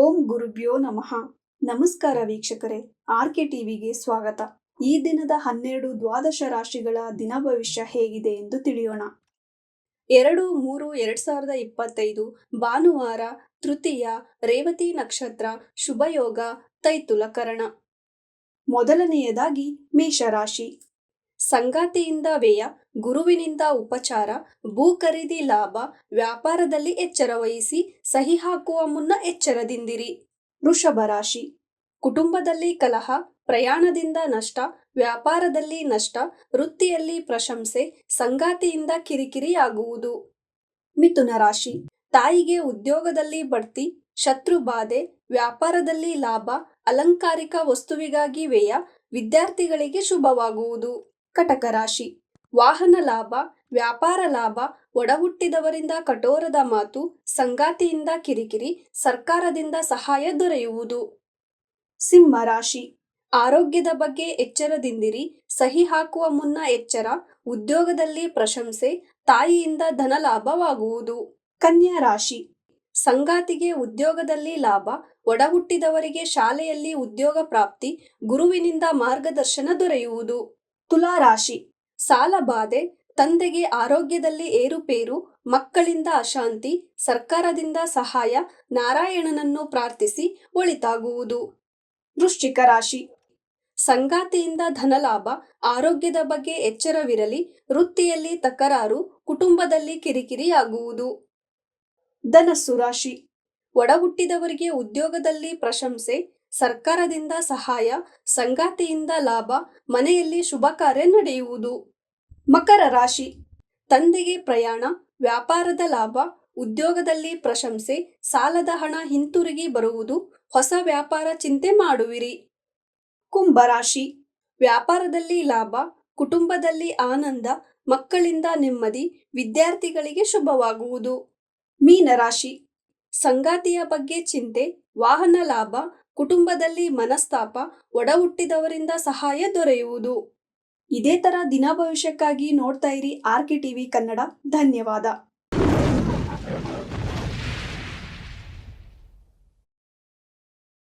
ಓಂ ಗುರುಭ್ಯೋ ನಮಃ. ನಮಸ್ಕಾರ ವೀಕ್ಷಕರೇ, ಆರ್ಕೆ ಟಿವಿಗೆ ಸ್ವಾಗತ. ಈ ದಿನದ 12 ದ್ವಾದಶ ರಾಶಿಗಳ ದಿನ ಭವಿಷ್ಯ ಹೇಗಿದೆ ಎಂದು ತಿಳಿಯೋಣ. 2-3-2025 ಭಾನುವಾರ, ತೃತೀಯ, ರೇವತಿ ನಕ್ಷತ್ರ, ಶುಭಯೋಗ, ತೈತುಲ ಕರಣ. ಮೊದಲನೆಯದಾಗಿ ಮೇಷರಾಶಿ. ಸಂಗಾತಿಯಿಂದ ವ್ಯಯ, ಗುರುವಿನಿಂದ ಉಪಚಾರ, ಭೂ ಖರೀದಿ ಲಾಭ, ವ್ಯಾಪಾರದಲ್ಲಿ ಎಚ್ಚರ ವಹಿಸಿ, ಸಹಿ ಹಾಕುವ ಮುನ್ನ ಎಚ್ಚರದಿಂದಿರಿ. ವೃಷಭ ರಾಶಿ. ಕುಟುಂಬದಲ್ಲಿ ಕಲಹ, ಪ್ರಯಾಣದಿಂದ ನಷ್ಟ, ವ್ಯಾಪಾರದಲ್ಲಿ ನಷ್ಟ, ವೃತ್ತಿಯಲ್ಲಿ ಪ್ರಶಂಸೆ, ಸಂಗಾತಿಯಿಂದ ಕಿರಿಕಿರಿಯಾಗುವುದು. ಮಿಥುನ ರಾಶಿ. ತಾಯಿಗೆ ಉದ್ಯೋಗದಲ್ಲಿ ಬಡ್ತಿ, ಶತ್ರು ಬಾಧೆ, ವ್ಯಾಪಾರದಲ್ಲಿ ಲಾಭ, ಅಲಂಕಾರಿಕ ವಸ್ತುವಿಗಾಗಿ ವ್ಯಯ, ವಿದ್ಯಾರ್ಥಿಗಳಿಗೆ ಶುಭವಾಗುವುದು. ಕಟಕ ರಾಶಿ. ವಾಹನ ಲಾಭ, ವ್ಯಾಪಾರ ಲಾಭ, ಒಡಹುಟ್ಟಿದವರಿಂದ ಕಠೋರದ ಮಾತು, ಸಂಗಾತಿಯಿಂದ ಕಿರಿಕಿರಿ, ಸರ್ಕಾರದಿಂದ ಸಹಾಯ ದೊರೆಯುವುದು. ಸಿಂಹ ರಾಶಿ. ಆರೋಗ್ಯದ ಬಗ್ಗೆ ಎಚ್ಚರದಿಂದಿರಿ, ಸಹಿ ಹಾಕುವ ಮುನ್ನ ಎಚ್ಚರ, ಉದ್ಯೋಗದಲ್ಲಿ ಪ್ರಶಂಸೆ, ತಾಯಿಯಿಂದ ಧನಲಾಭವಾಗುವುದು. ಕನ್ಯಾ ರಾಶಿ. ಸಂಗಾತಿಗೆ ಉದ್ಯೋಗದಲ್ಲಿ ಲಾಭ, ಒಡಹುಟ್ಟಿದವರಿಗೆ ಶಾಲೆಯಲ್ಲಿ ಉದ್ಯೋಗ ಪ್ರಾಪ್ತಿ, ಗುರುವಿನಿಂದ ಮಾರ್ಗದರ್ಶನ ದೊರೆಯುವುದು. ತುಲಾ ರಾಶಿ. ಸಾಲ ಬಾಧೆ, ತಂದೆಗೆ ಆರೋಗ್ಯದಲ್ಲಿ ಏರುಪೇರು, ಮಕ್ಕಳಿಂದ ಅಶಾಂತಿ, ಸರ್ಕಾರದಿಂದ ಸಹಾಯ, ನಾರಾಯಣನನ್ನು ಪ್ರಾರ್ಥಿಸಿ ಒಳಿತಾಗುವುದು. ವೃಶ್ಚಿಕ ರಾಶಿ. ಸಂಗಾತಿಯಿಂದ ಧನಲಾಭ, ಆರೋಗ್ಯದ ಬಗ್ಗೆ ಎಚ್ಚರವಿರಲಿ, ವೃತ್ತಿಯಲ್ಲಿ ತಕರಾರು, ಕುಟುಂಬದಲ್ಲಿ ಕಿರಿಕಿರಿಯಾಗುವುದು. ಧನಸ್ಸು ರಾಶಿ. ಒಡಹುಟ್ಟಿದವರಿಗೆ ಉದ್ಯೋಗದಲ್ಲಿ ಪ್ರಶಂಸೆ, ಸರ್ಕಾರದಿಂದ ಸಹಾಯ, ಸಂಗಾತಿಯಿಂದ ಲಾಭ, ಮನೆಯಲ್ಲಿ ಶುಭ ಕಾರ್ಯ ನಡೆಯುವುದು. ಮಕರ ರಾಶಿ. ತಂದೆಗೆ ಪ್ರಯಾಣ, ವ್ಯಾಪಾರದ ಲಾಭ, ಉದ್ಯೋಗದಲ್ಲಿ ಪ್ರಶಂಸೆ, ಸಾಲದ ಹಣ ಹಿಂತಿರುಗಿ ಬರುವುದು, ಹೊಸ ವ್ಯಾಪಾರ ಚಿಂತೆ ಮಾಡುವಿರಿ. ಕುಂಭ ರಾಶಿ. ವ್ಯಾಪಾರದಲ್ಲಿ ಲಾಭ, ಕುಟುಂಬದಲ್ಲಿ ಆನಂದ, ಮಕ್ಕಳಿಂದ ನೆಮ್ಮದಿ, ವಿದ್ಯಾರ್ಥಿಗಳಿಗೆ ಶುಭವಾಗುವುದು. ಮೀನ ರಾಶಿ. ಸಂಗಾತಿಯ ಬಗ್ಗೆ ಚಿಂತೆ, ವಾಹನ ಲಾಭ, ಕುಟುಂಬದಲ್ಲಿ ಮನಸ್ತಾಪ, ಒಡಹುಟ್ಟಿದವರಿಂದ ಸಹಾಯ ದೊರೆಯುವುದು. ಇದೇ ತರ ದಿನ ಭವಿಷ್ಯಕ್ಕಾಗಿ ನೋಡ್ತಾ ಇರಿ ಆರ್ಕೆ ಟಿವಿ ಕನ್ನಡ. ಧನ್ಯವಾದ.